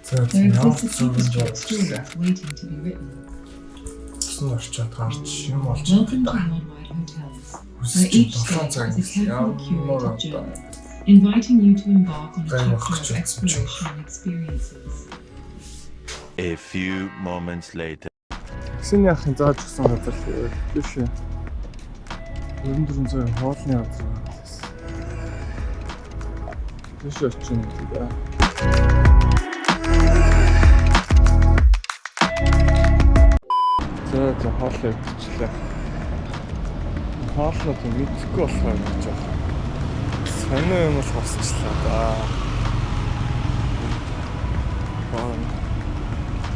There exists a secret story waiting to be written. Welcome to Worldwide Hotels, where each stay is a carefully curated journey, inviting you to embark on a chapter of exploration and experiences. A few moments later. Гэсэн яахын зааж гисэн газар биш ээ. 400 хоолны газар байсан. Биш очин гэдэг. За хоолоо идчихлээ. Хоолнууд мэдхгүй болохоор гэж байна. Сонио юм л босчлаа да.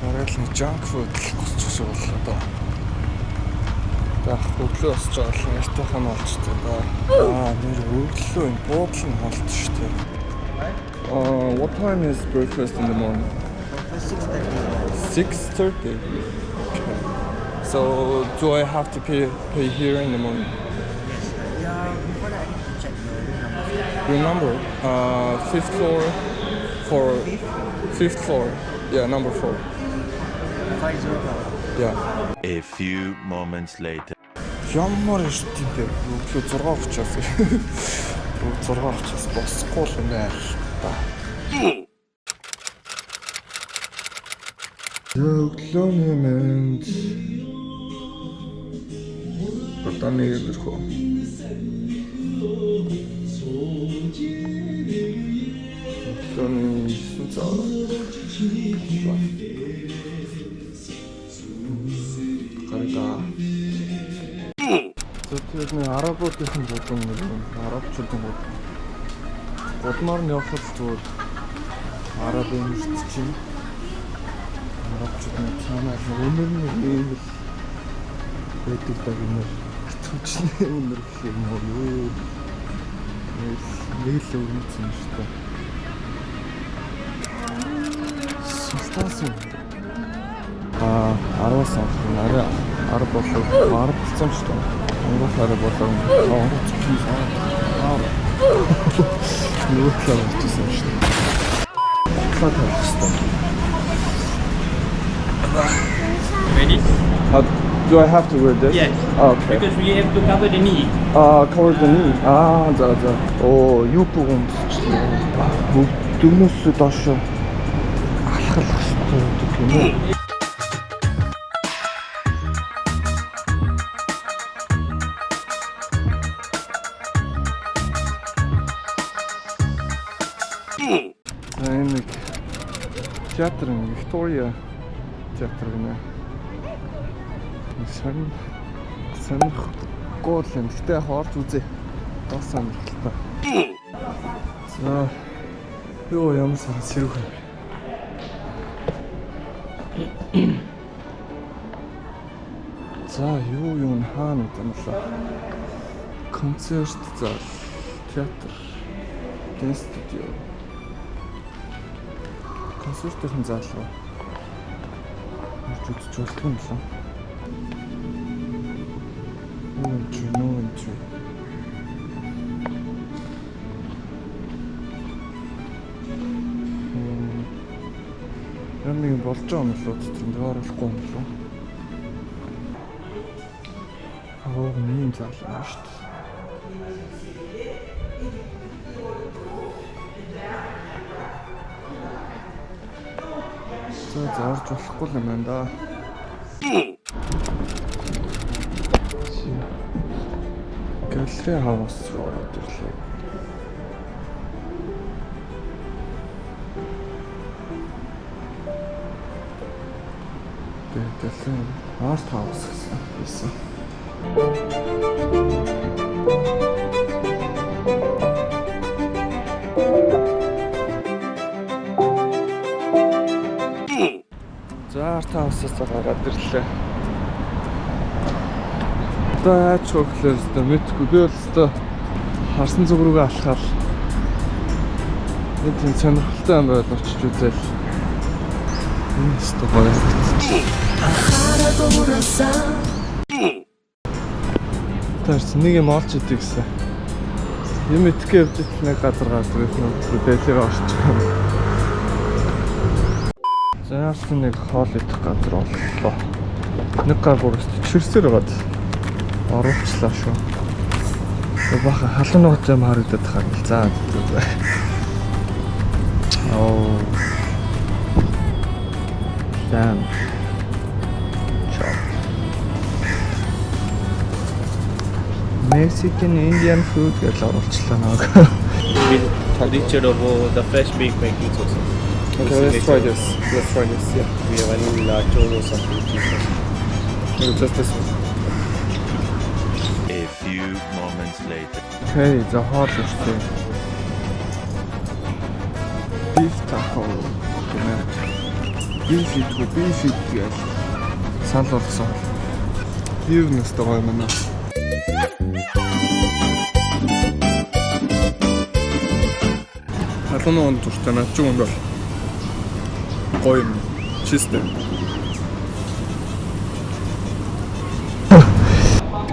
Барайлын junk food л босчих боллоо да. Заах хөглөө босч байгаа л нэртэйхэн болчтой да. Нэр өглөө энэ буудлын холт шүү дээ. What time is breakfast in the morning? 6:30. 6:30. Okay. So do I have to pay here in the morning? Yes. Before that, I need to check Your number? 5th floor. Fifth floor. Yeah, number 4. 505. Yeah. A few moments later. Ямар штийтэй өглөө 6:30-аас 6:30-аас босхгүй л байна та. Өглөөний мэнд Батаны ирэх. Өглөөний 9 цаг. Гарга. Тэгээд арабуудын бодон нэг арабчуудын бодон. Бодмоор нь явхад зүгээр арабын ирч чинь арабчуудын цаанаа өнөр нь ийм л байдаг даа гэнэ. Түчний өнөр гэх юм уу? Нэг л өгсөн шүү дээ. Сустасан. 10-аас арай араб болов араб болсон шүү дээ. Монгол араб болов онгоц хийх араб. Нүгэлээ болчихсон шүү дээ. Фатал шүү дээ. Ready? Do I have to wear this? Yes. Okay. Because we have to cover the knee. Cover the knee. За. Юу бүгэмсчлээ. Дөрмөс доош алхах хэрэгтэй гэх юм уу? Нэг театр нь Виктория театр гэнэ. Сонирхолтой юм. Гэтэ орж үзье. Бас сонирхолтой. За. Юу ямар сэрүүх юм. За юу хаана гэмлээ. Концерт зал, театр, дэнс студио. Концертын зал руу орж үзэж болох юм лээ. No entry. Нэг болж байгаа юм л үстрэнд оруулахгүй юм лээ. Ийм зал юм шүү дээ. За орж болохгүй юм байна да. Галерей хаус руу ороод ирлээ. Галерей арт хаус гэсэн. За арт хаусаас гараад ирлээ. Таач хөглөөс тэ мэдгүй би бол өстө харсан зүг рүүгээ алхаад нэг тийм сонирхолтой юм байл очиж үзэл. Энэ өстө гоё. Тэрс нэг юм олж идэв гэсэн. Юм итгэх явж нэг газар гардаг юм. Дэлгэр очиж. Заасан нэг хоол идэх газар оллоо. Нэг гар бүрээс чирсээр байгаад оруулчлаа шүү. Баха халуун нууц юм харагдаад хаа. За. Oh. Damn. Chop. Mexican Indian food гэж оруулчлаа нэг. Richard of the fresh baked pancakes also. Okay, let's try this. Let's try this. Yeah. We have any nachos or something cheaper. Just this one. A few moments later. Okay, за хоол ирсэн. Beef taco. Beef гэж санал болгосон. Юу нэстэй гоё юм аа. Халуун нуун дуртай над чинь бол гоё юм. Чистэ.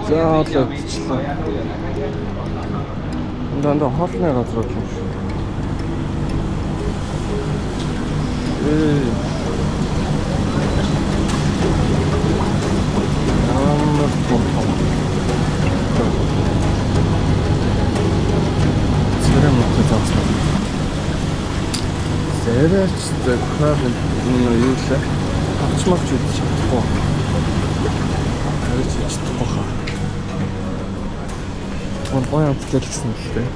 За одоо дандаа хоолны газар юм шүү. Зэрэгч зөвхөн юу лээ. Авчмагч үдчих чадахгүй. Харич чадахгүй хаа. Боён гэлсэн л дээ.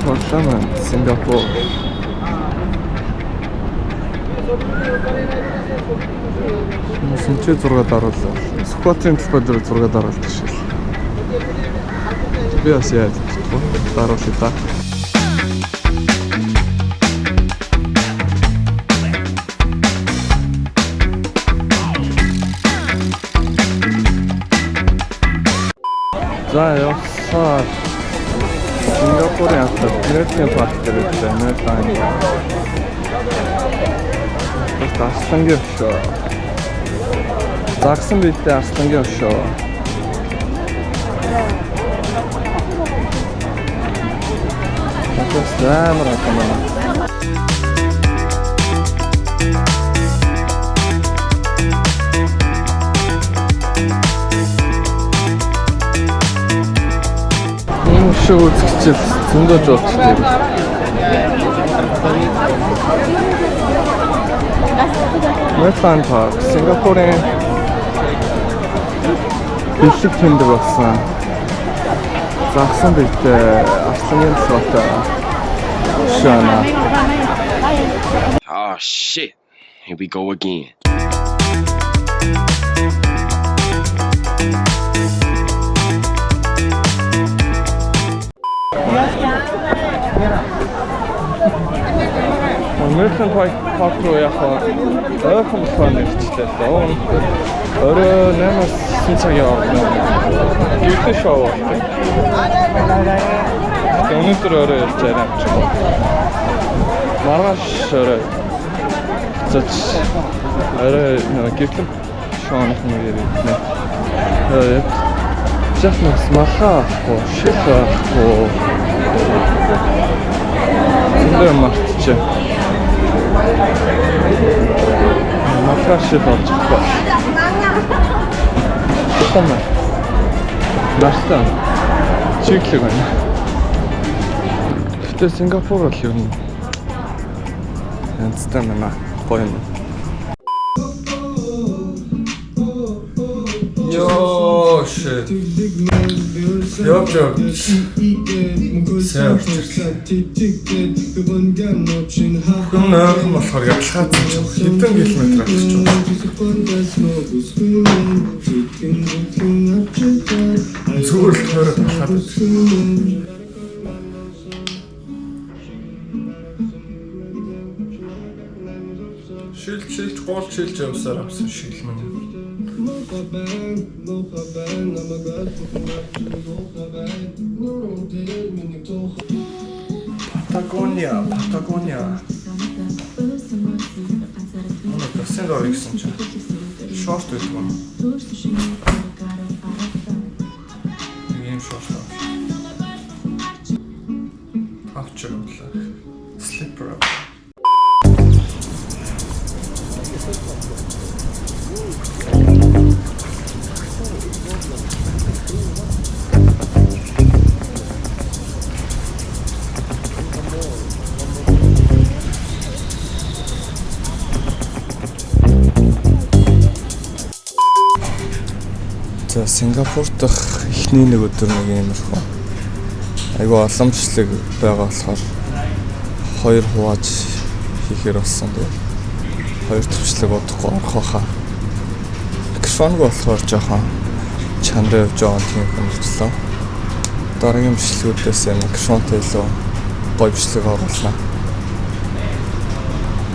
Моншаман Сингапур. Сэнчээ 6 даруулаа. Скватын төлбөр 6 даруулдаг шил. Би бас яа даруулъя та. За явсаа Сингапурын хатад Нэтийн парк дээр байна. Арслангийн өшөө. Загсан бидтэй арслангийн өшөө. Такос амар атамаа. Шоу үзчихэл зөндөө жуулчтай. Нэтийн парк Сингапурын бэлэг тэмдэг болсон. Загсан бидтэй арслангийн цогтой. Шана. Oh shit. Here we go again. Нэтийн парк руу явах ойрхон план ирчихлээ. Өөрөө 8-аас 9 цагийн хооронд гэртээ шоу. Өнөөдөр өөрөө явж байгаа юм чинь. Маргааш өөрөө зөч өөрөө гэртээ шоуных нь ирээ. Жахнаас махаахгүй, шихахгүй. Зөндөө мартчих. Матраши болж байна. Томаа. Настаа. Чиглэг байна. Гэтэ Сингапур бол юу юм. Янзтай байна. Гоё юм. Йоо shit. Явж. Сайн орчихлаа. Хүн нойрхон болохоор ялхаад чинь хэдэн километр авчих чинь. Зүгээр л тойроод талаад. Шилж гол шилж явсаар авсан шил мань. Patagonia. Ono sen doğru gitsin çünkü. Short with one. Game shortlar. After slipper up. Сингапур дахь эхний нэг өдөр нэг иймэрхүү айгүй олон бичлэг байгаа болохоор 2 хувааж хийхээр болсон. Тэгээд 2 төвчлэг удахгүй орох байхаа. Микрофонг болохоор жоохон чанар явж байгаа тийм хэмжлээ. Дараагийн бичлэгүүдээс микрофонтой илүү гоё бичлэг оруулнаа.